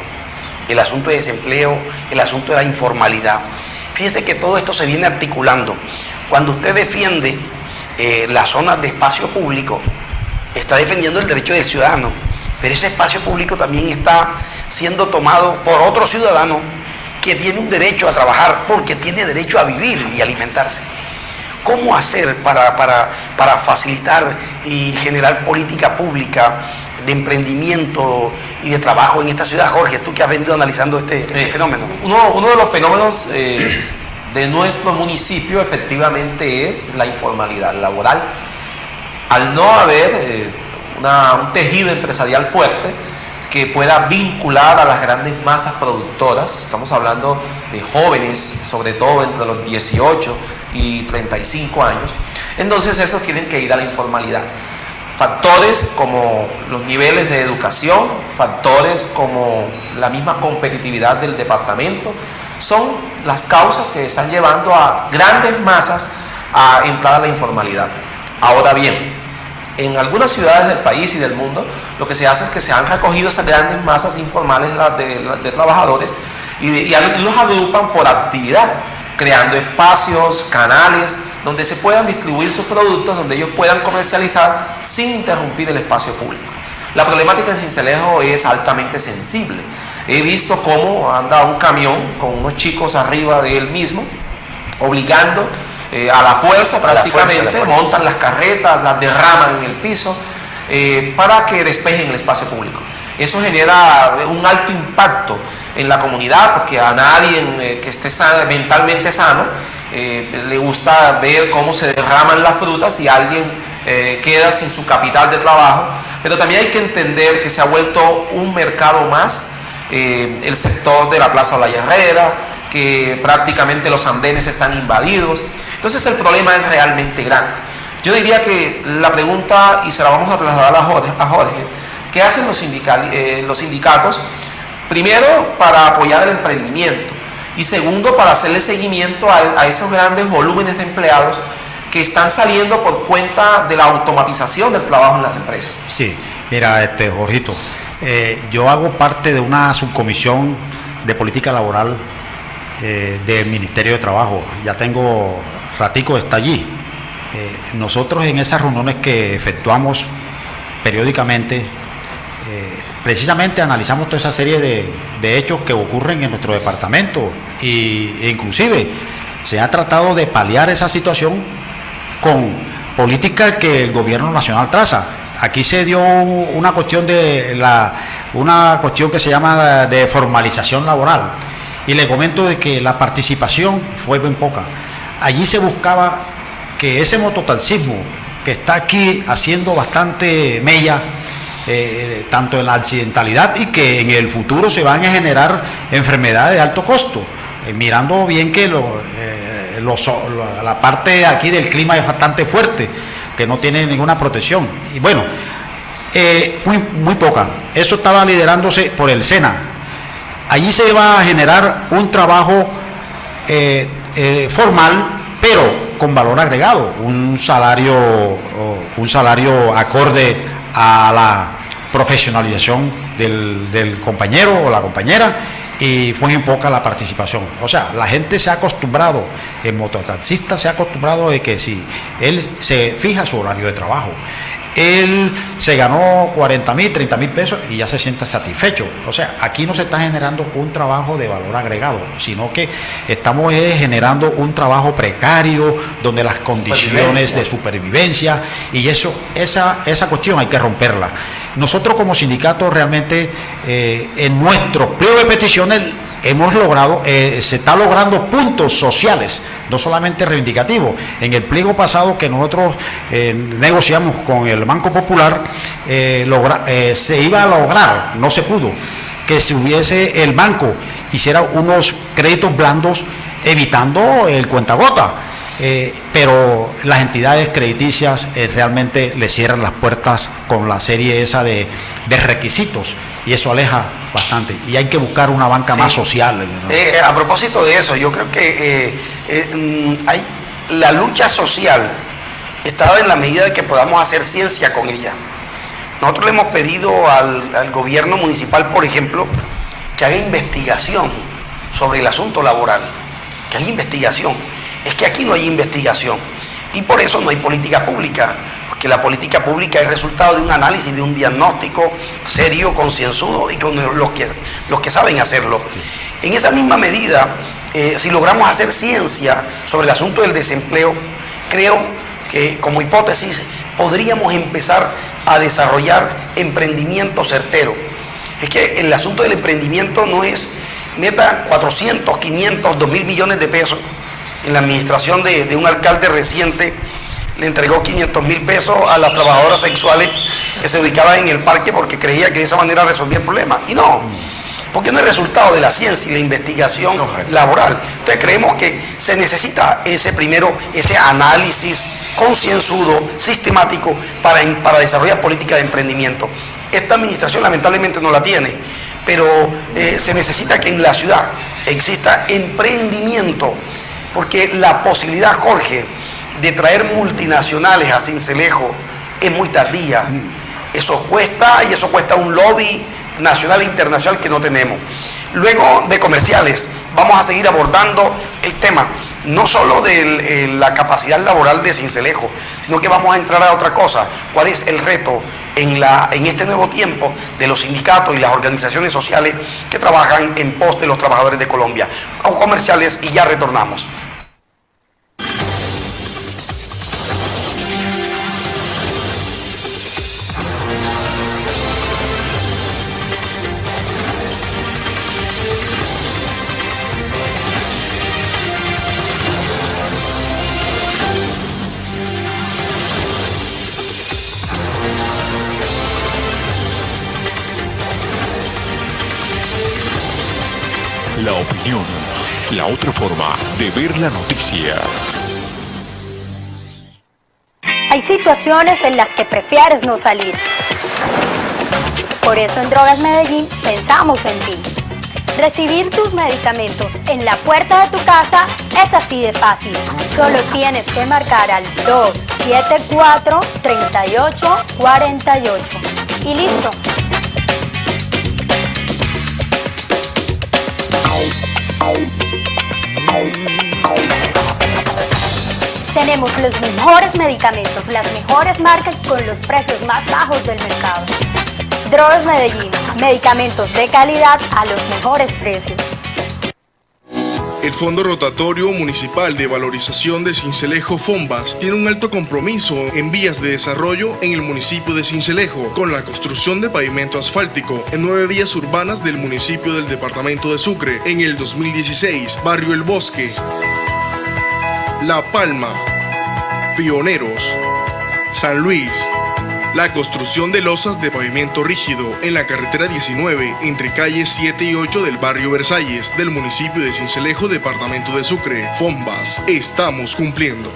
el asunto de desempleo, el asunto de la informalidad. Fíjense que todo esto se viene articulando. Cuando usted defiende las zonas de espacio público, está defendiendo el derecho del ciudadano, pero ese espacio público también está siendo tomado por otro ciudadano que tiene un derecho a trabajar porque tiene derecho a vivir y alimentarse. ¿Cómo hacer para facilitar y generar política pública de emprendimiento y de trabajo en esta ciudad? Jorge, tú que has venido analizando este fenómeno. Uno de los fenómenos de nuestro municipio efectivamente es la informalidad laboral. Al no haber un tejido empresarial fuerte que pueda vincular a las grandes masas productoras, estamos hablando de jóvenes, sobre todo entre los 18 y 35 años, entonces esos tienen que ir a la informalidad. Factores como los niveles de educación, factores como la misma competitividad del departamento, son las causas que están llevando a grandes masas a entrar a la informalidad. Ahora bien, en algunas ciudades del país y del mundo, lo que se hace es que se han recogido esas grandes masas informales de trabajadores y los agrupan por actividad, creando espacios, canales, donde se puedan distribuir sus productos, donde ellos puedan comercializar sin interrumpir el espacio público. La problemática en Sincelejo es altamente sensible. He visto cómo anda un camión con unos chicos arriba de él mismo, obligando a la fuerza prácticamente, montan las carretas, las derraman en el piso para que despejen el espacio público. Eso genera un alto impacto en la comunidad, porque a nadie que esté mentalmente sano le gusta ver cómo se derraman las frutas y alguien queda sin su capital de trabajo. Pero también hay que entender que se ha vuelto un mercado más el sector de la Plaza Olaya Herrera, que prácticamente los andenes están invadidos. Entonces el problema es realmente grande. Yo diría que la pregunta, y se la vamos a trasladar a Jorge, ¿qué hacen los sindicatos? Primero, para apoyar el emprendimiento, y segundo, para hacerle seguimiento a esos grandes volúmenes de empleados que están saliendo por cuenta de la automatización del trabajo en las empresas. Sí, mira, Jorgito, yo hago parte de una subcomisión de política laboral del Ministerio de Trabajo. Ya tengo ratico, está allí. Nosotros en esas reuniones que efectuamos periódicamente, precisamente analizamos toda esa serie de hechos que ocurren en nuestro departamento e inclusive se ha tratado de paliar esa situación con políticas que el gobierno nacional traza. Aquí se dio una cuestión que se llama de formalización laboral, y le comento de que la participación fue bien poca. Allí se buscaba que ese mototaxismo que está aquí haciendo bastante mella, tanto en la accidentalidad, y que en el futuro se van a generar enfermedades de alto costo, mirando bien que la parte aquí del clima es bastante fuerte, que no tiene ninguna protección, y bueno, muy poca. Eso estaba liderándose por el SENA. Allí se va a generar un trabajo formal, pero con valor agregado, un salario acorde a la profesionalización del compañero o la compañera, y fue muy poca la participación. O sea, la gente se ha acostumbrado, el mototaxista se ha acostumbrado de que si él se fija su horario de trabajo, él se ganó 40.000, 30.000 pesos y ya se siente satisfecho. O sea, aquí no se está generando un trabajo de valor agregado, sino que estamos generando un trabajo precario, donde las condiciones de supervivencia, y esa cuestión hay que romperla. Nosotros como sindicato realmente en nuestro pliego de peticiones hemos logrado, se está logrando puntos sociales, no solamente reivindicativos. En el pliego pasado que nosotros negociamos con el Banco Popular, se iba a lograr, no se pudo, que si hubiese el banco hiciera unos créditos blandos evitando el cuentagota. Pero las entidades crediticias realmente le cierran las puertas con la serie esa de requisitos, y eso aleja bastante, y hay que buscar una banca más social, ¿no? A propósito de eso, yo creo que la lucha social está en la medida de que podamos hacer ciencia con ella. Nosotros le hemos pedido al gobierno municipal, por ejemplo, que haga investigación sobre el asunto laboral, que haga investigación. Es que aquí no hay investigación, y por eso no hay política pública, porque la política pública es resultado de un análisis, de un diagnóstico serio, concienzudo, y con los que saben hacerlo. Sí. En esa misma medida, si logramos hacer ciencia sobre el asunto del desempleo, creo que como hipótesis podríamos empezar a desarrollar emprendimiento certero. Es que el asunto del emprendimiento no es meta 400, 500, 2.000 millones de pesos. En la administración de un alcalde reciente le entregó 500.000 pesos a las trabajadoras sexuales que se ubicaban en el parque porque creía que de esa manera resolvía el problema. Y no, porque no es resultado de la ciencia y la investigación laboral. Entonces creemos que se necesita ese análisis concienzudo, sistemático, para desarrollar política de emprendimiento. Esta administración lamentablemente no la tiene, pero se necesita que en la ciudad exista emprendimiento, porque la posibilidad, Jorge, de traer multinacionales a Sincelejo es muy tardía. Eso cuesta, y eso cuesta un lobby nacional e internacional que no tenemos. Luego de comerciales, vamos a seguir abordando el tema, no solo de la capacidad laboral de Sincelejo, sino que vamos a entrar a otra cosa. ¿Cuál es el reto en este nuevo tiempo de los sindicatos y las organizaciones sociales que trabajan en pos de los trabajadores de Colombia? A comerciales y ya retornamos. La opinión, la otra forma de ver la noticia. Hay situaciones en las que prefieres no salir. Por eso en Drogas Medellín pensamos en ti. Recibir tus medicamentos en la puerta de tu casa es así de fácil. Solo tienes que marcar al 274-3848 y listo. Tenemos los mejores medicamentos, las mejores marcas con los precios más bajos del mercado. Drogas Medellín, medicamentos de calidad a los mejores precios. El Fondo Rotatorio Municipal de Valorización de Sincelejo Fombas tiene un alto compromiso en vías de desarrollo en el municipio de Sincelejo, con la construcción de pavimento asfáltico en 9 vías urbanas del municipio del departamento de Sucre en el 2016, Barrio El Bosque, La Palma, Pioneros, San Luis. La construcción de losas de pavimento rígido en la carretera 19 entre calles 7 y 8 del barrio Versalles del municipio de Sincelejo, departamento de Sucre. Fombas, estamos cumpliendo.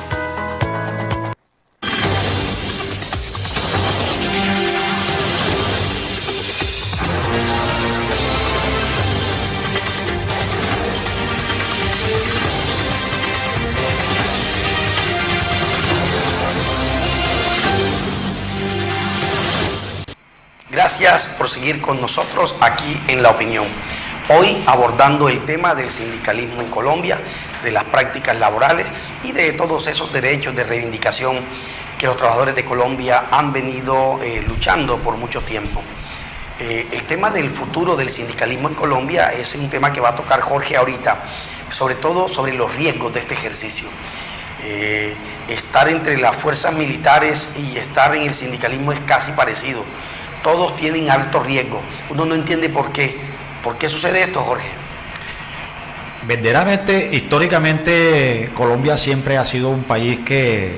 Gracias por seguir con nosotros aquí en La Opinión. Hoy abordando el tema del sindicalismo en Colombia, de las prácticas laborales y de todos esos derechos de reivindicación que los trabajadores de Colombia han venido luchando por mucho tiempo. El tema del futuro del sindicalismo en Colombia es un tema que va a tocar Jorge ahorita, sobre todo sobre los riesgos de este ejercicio. Estar entre las fuerzas militares y estar en el sindicalismo es casi parecido. Todos tienen alto riesgo. Uno no entiende por qué. ¿Por qué sucede esto, Jorge? Verdaderamente, históricamente, Colombia siempre ha sido un país que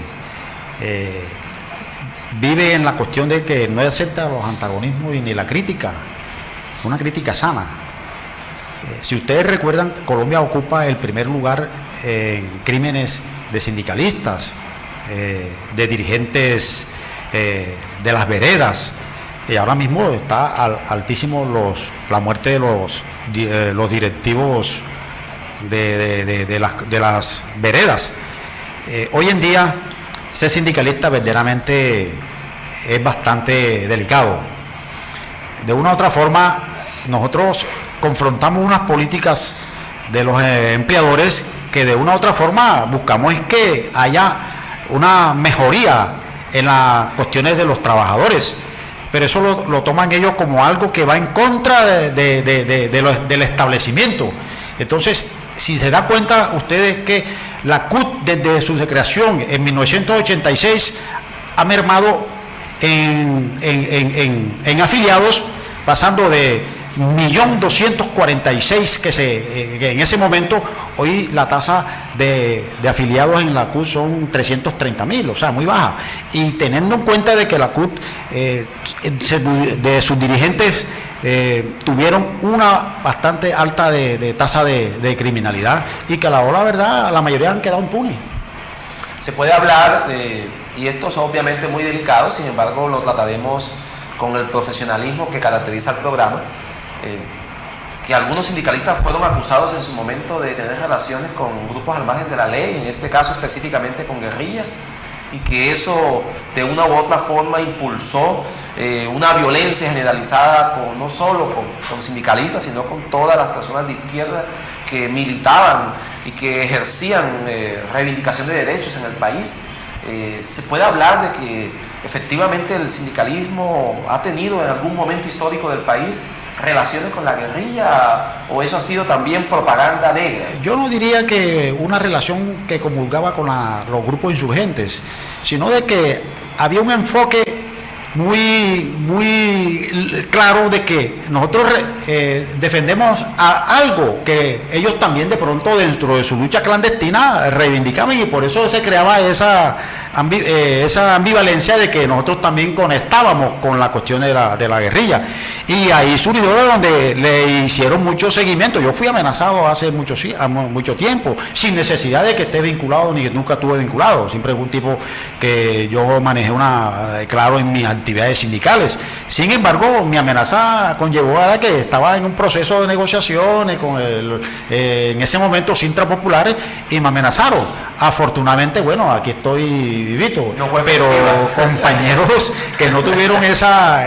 vive en la cuestión de que no acepta los antagonismos y ni la crítica, una crítica sana. Si ustedes recuerdan, Colombia ocupa el primer lugar en crímenes de sindicalistas, de dirigentes de las veredas. Y ahora mismo está altísimo la muerte de los directivos de las veredas. Hoy en día, ser sindicalista verdaderamente es bastante delicado. De una u otra forma, nosotros confrontamos unas políticas de los empleadores que de una u otra forma buscamos es que haya una mejoría en las cuestiones de los trabajadores. Pero eso lo toman ellos como algo que va en contra del establecimiento. Entonces, si se da cuenta ustedes que la CUT desde su creación en 1986 ha mermado en afiliados, pasando de 1.246.000 que en ese momento, hoy la tasa de afiliados en la CUT son 330.000, o sea, muy baja. Y teniendo en cuenta de que la CUT, de sus dirigentes, tuvieron una bastante alta de tasa de criminalidad y que a la hora, verdad, la mayoría han quedado impunes. Se puede hablar, y esto es obviamente muy delicado, sin embargo lo trataremos con el profesionalismo que caracteriza el programa. Que algunos sindicalistas fueron acusados en su momento de tener relaciones con grupos al margen de la ley, en este caso específicamente con guerrillas, y que eso de una u otra forma impulsó una violencia generalizada no solo con sindicalistas, sino con todas las personas de izquierda que militaban y que ejercían reivindicación de derechos en el país. Se puede hablar de que efectivamente el sindicalismo ha tenido en algún momento histórico del país relaciones con la guerrilla, o eso ha sido también propaganda negra. Yo no diría que una relación que comulgaba con los grupos insurgentes, sino de que había un enfoque muy claro de que nosotros defendemos algo que ellos también de pronto dentro de su lucha clandestina reivindicaban, y por eso se creaba esa ambivalencia de que nosotros también conectábamos con la cuestión de la guerrilla, y ahí surgió de donde le hicieron mucho seguimiento. Yo fui amenazado hace mucho tiempo, sin necesidad de que esté vinculado, ni que nunca estuve vinculado. Siempre fue un tipo que yo manejé claro en mis actividades sindicales. Sin embargo, mi amenaza conllevó a que estaba en un proceso de negociaciones en ese momento Sintra Populares, y me amenazaron. Afortunadamente, bueno, aquí estoy vivito, no, pero compañeros que no tuvieron esa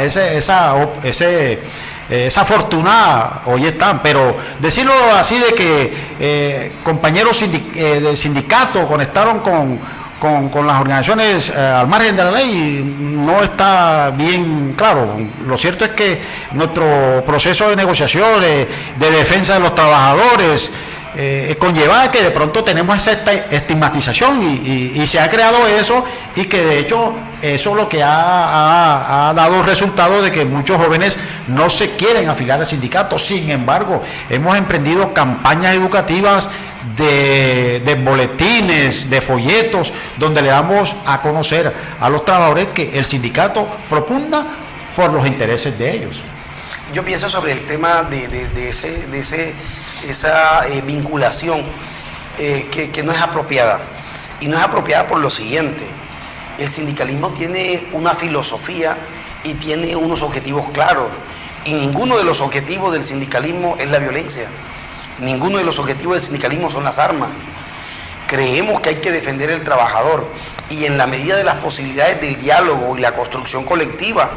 fortuna hoy están. Pero decirlo así de que compañeros de sindicato conectaron con las organizaciones al margen de la ley no está bien claro. Lo cierto es que nuestro proceso de negociaciones, de defensa de los trabajadores, conlleva que de pronto tenemos esa estigmatización y se ha creado eso, y que de hecho eso lo que ha dado resultado de que muchos jóvenes no se quieren afiliar al sindicato. Sin embargo, hemos emprendido campañas educativas de boletines, de folletos, donde le damos a conocer a los trabajadores que el sindicato propugna por los intereses de ellos. Yo pienso sobre el tema de esa vinculación que no es apropiada. Y no es apropiada por lo siguiente: el sindicalismo tiene una filosofía y tiene unos objetivos claros, y ninguno de los objetivos del sindicalismo es la violencia. Ninguno de los objetivos del sindicalismo son las armas. Creemos que hay que defender al trabajador, y en la medida de las posibilidades del diálogo y la construcción colectiva,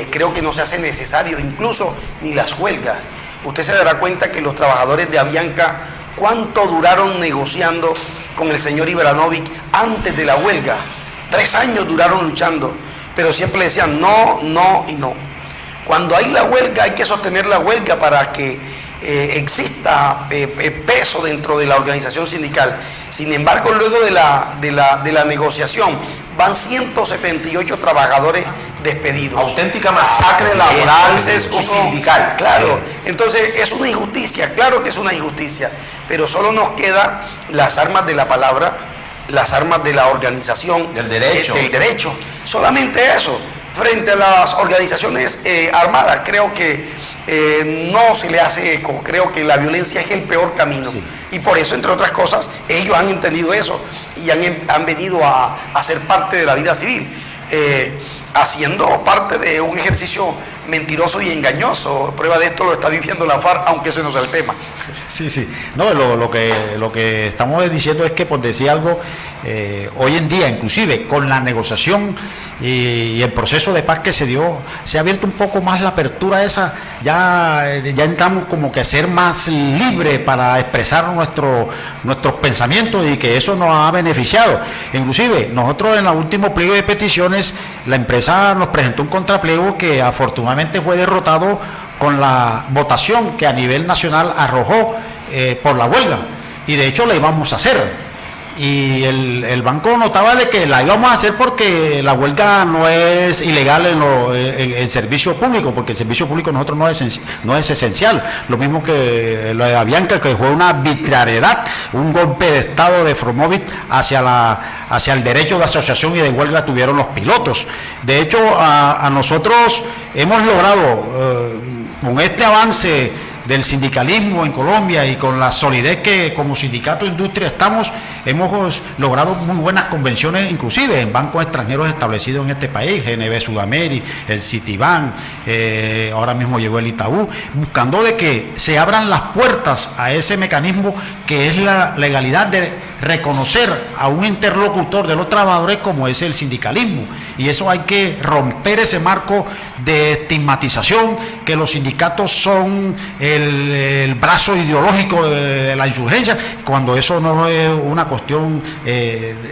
creo que no se hace necesario incluso ni las huelgas. Usted se dará cuenta que los trabajadores de Avianca, ¿cuánto duraron negociando con el señor Ibranovic antes de la huelga? 3 años duraron luchando, pero siempre decían no, no y no. Cuando hay la huelga, hay que sostener la huelga para que exista peso dentro de la organización sindical. Sin embargo, luego de la negociación, van 178 trabajadores despedidos. Auténtica masacre laboral y sindical. Claro, entonces es una injusticia, claro que es una injusticia, pero solo nos quedan las armas de la palabra, las armas de la organización, del derecho. Solamente eso. Frente a las organizaciones armadas, creo que no se le hace eco. Creo que la violencia es el peor camino. Sí. Y por eso, entre otras cosas, ellos han entendido eso y han venido a ser parte de la vida civil, haciendo parte de un ejercicio mentiroso y engañoso. Prueba de esto lo está viviendo la FARC, aunque ese no es el tema. Sí. No, lo que estamos diciendo es que, por decir algo, hoy en día, inclusive con la negociación y el proceso de paz que se dio, se ha abierto un poco más la apertura esa. Ya entramos como que a ser más libre para expresar nuestros pensamientos, y que eso nos ha beneficiado. Inclusive nosotros, en el último pliego de peticiones, la empresa nos presentó un contrapliego que afortunadamente fue derrotado con la votación que a nivel nacional arrojó por la huelga, y de hecho la íbamos a hacer. Y el banco notaba de que la íbamos a hacer porque la huelga no es ilegal en el servicio público, porque el servicio público nosotros no es esencial. Lo mismo que lo de Avianca, que fue una arbitrariedad, un golpe de estado de Fromovich hacia el derecho de asociación y de huelga tuvieron los pilotos. De hecho, a nosotros hemos logrado, con este avance del sindicalismo en Colombia y con la solidez que como sindicato de industria hemos logrado muy buenas convenciones, inclusive en bancos extranjeros establecidos en este país, GNB Sudamérica, el Citibank, ahora mismo llegó el Itaú, buscando de que se abran las puertas a ese mecanismo que es la legalidad de reconocer a un interlocutor de los trabajadores como es el sindicalismo. Y eso hay que romper ese marco de estigmatización, que los sindicatos son el brazo ideológico de la insurgencia, cuando eso no es una cuestión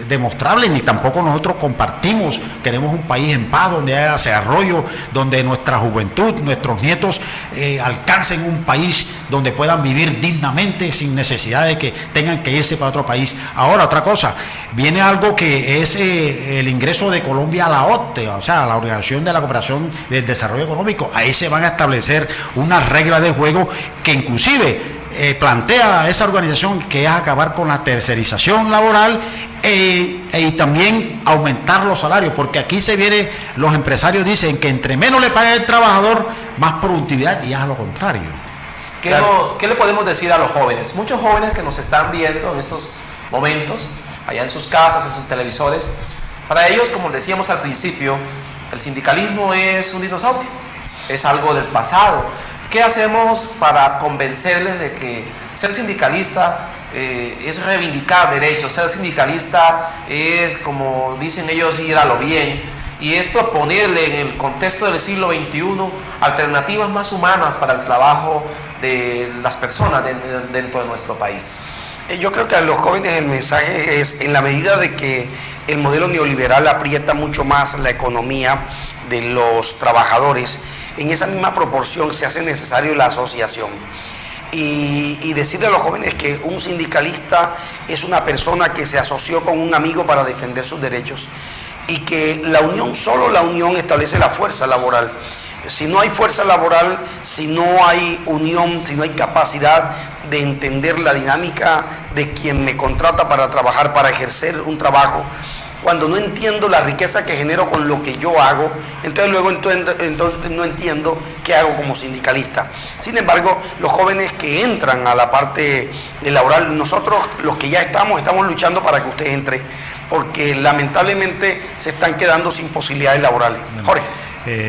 demostrable, ni tampoco nosotros compartimos. Queremos un país en paz, donde haya desarrollo, donde nuestra juventud, nuestros nietos alcancen un país donde puedan vivir dignamente sin necesidad de que tengan que irse para otro país. Ahora, otra cosa, viene algo que es el ingreso de Colombia a la OCDE, o sea, a la Organización de la Cooperación del Desarrollo Económico. Ahí se van a establecer unas reglas de juego que inclusive plantea esa organización, que es acabar con la tercerización laboral y también aumentar los salarios, porque aquí los empresarios dicen que entre menos le paga el trabajador, más productividad, y es a lo contrario. ¿Qué le podemos decir a los jóvenes? Muchos jóvenes que nos están viendo en estos momentos, allá en sus casas, en sus televisores, para ellos, como decíamos al principio, el sindicalismo es un dinosaurio, es algo del pasado. ¿Qué hacemos para convencerles de que ser sindicalista es reivindicar derechos? Ser sindicalista es, como dicen ellos, ir a lo bien, y es proponerle en el contexto del siglo XXI alternativas más humanas para el trabajo de las personas dentro de nuestro país. Yo creo que a los jóvenes el mensaje es, en la medida de que el modelo neoliberal aprieta mucho más la economía de los trabajadores, en esa misma proporción se hace necesario la asociación. y decirle a los jóvenes que un sindicalista es una persona que se asoció con un amigo para defender sus derechos y que la unión, solo la unión establece la fuerza laboral. Si no hay fuerza laboral, si no hay unión, si no hay capacidad de entender la dinámica de quien me contrata para trabajar, para ejercer un trabajo, cuando no entiendo la riqueza que genero con lo que yo hago, entonces luego entonces no entiendo qué hago como sindicalista. Sin embargo, los jóvenes que entran a la parte laboral, nosotros los que ya estamos luchando para que usted entre, porque lamentablemente se están quedando sin posibilidades laborales. Jorge.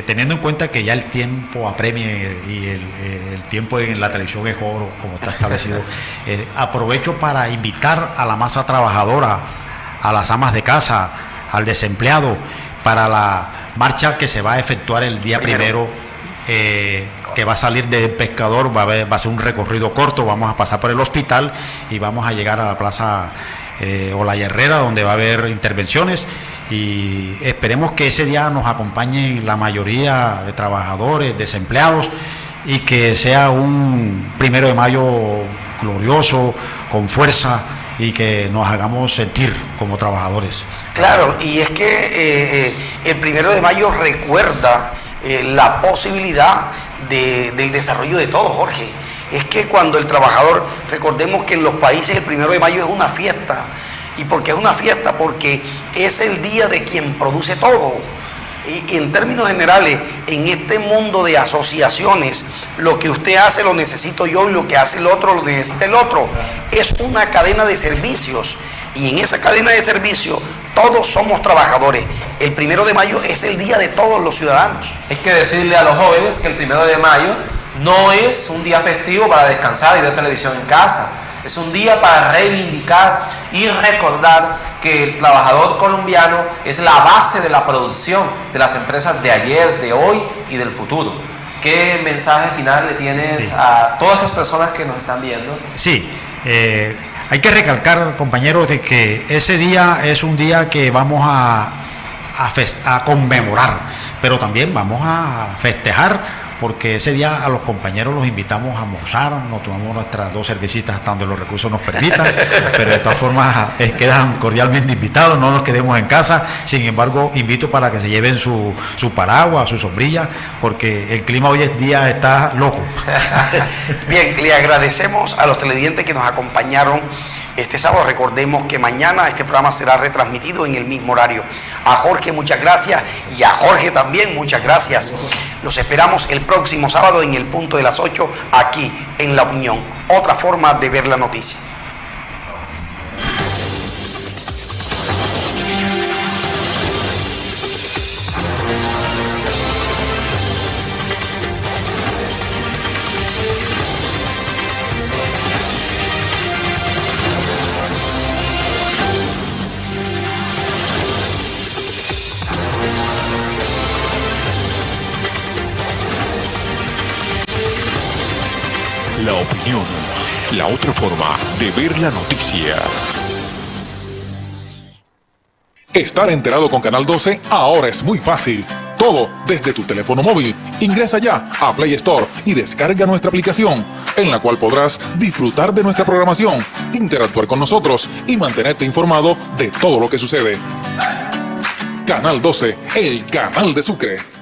Teniendo en cuenta que ya el tiempo apremia y el tiempo en la televisión es oro, como está establecido, aprovecho para invitar a la masa trabajadora, a las amas de casa, al desempleado, para la marcha que se va a efectuar el día primero, que va a salir del Pescador, va a ser un recorrido corto, vamos a pasar por el hospital y vamos a llegar a la plaza Olaya Herrera, donde va a haber intervenciones, y esperemos que ese día nos acompañen la mayoría de trabajadores, desempleados, y que sea un 1 de mayo glorioso, con fuerza, y que nos hagamos sentir como trabajadores. Claro, y es que el 1 de mayo recuerda la posibilidad del desarrollo de todo, Jorge. Es que cuando el trabajador, recordemos que en los países el 1 de mayo es una fiesta. ¿Y por qué es una fiesta? Porque es el día de quien produce todo. Y en términos generales, en este mundo de asociaciones, lo que usted hace lo necesito yo y lo que hace el otro lo necesita el otro. Es una cadena de servicios y en esa cadena de servicios todos somos trabajadores. El 1 de mayo es el día de todos los ciudadanos. Hay que decirle a los jóvenes que el 1 de mayo no es un día festivo para descansar y ver televisión en casa. Es un día para reivindicar y recordar que el trabajador colombiano es la base de la producción de las empresas de ayer, de hoy y del futuro. ¿Qué mensaje final le tienes a todas esas personas que nos están viendo? Sí, hay que recalcar, compañeros, de que ese día es un día que vamos a conmemorar, pero también vamos a festejar, porque ese día a los compañeros los invitamos a almorzar, nos tomamos nuestras 2 cervecitas hasta donde los recursos nos permitan, pero de todas formas quedan cordialmente invitados, no nos quedemos en casa. Sin embargo, invito para que se lleven su paraguas, su sombrilla, porque el clima hoy en día está loco. Bien, le agradecemos a los televidentes que nos acompañaron este sábado. Recordemos que mañana este programa será retransmitido en el mismo horario. A Jorge, muchas gracias, y a Jorge también, muchas gracias. Los esperamos el próximo sábado en el punto de las 8, aquí en La Opinión. Otra forma de ver la noticia. La opinión, la otra forma de ver la noticia. Estar enterado con Canal 12 ahora es muy fácil. Todo desde tu teléfono móvil. Ingresa ya a Play Store y descarga nuestra aplicación, en la cual podrás disfrutar de nuestra programación, interactuar con nosotros y mantenerte informado de todo lo que sucede. Canal 12, el canal de Sucre.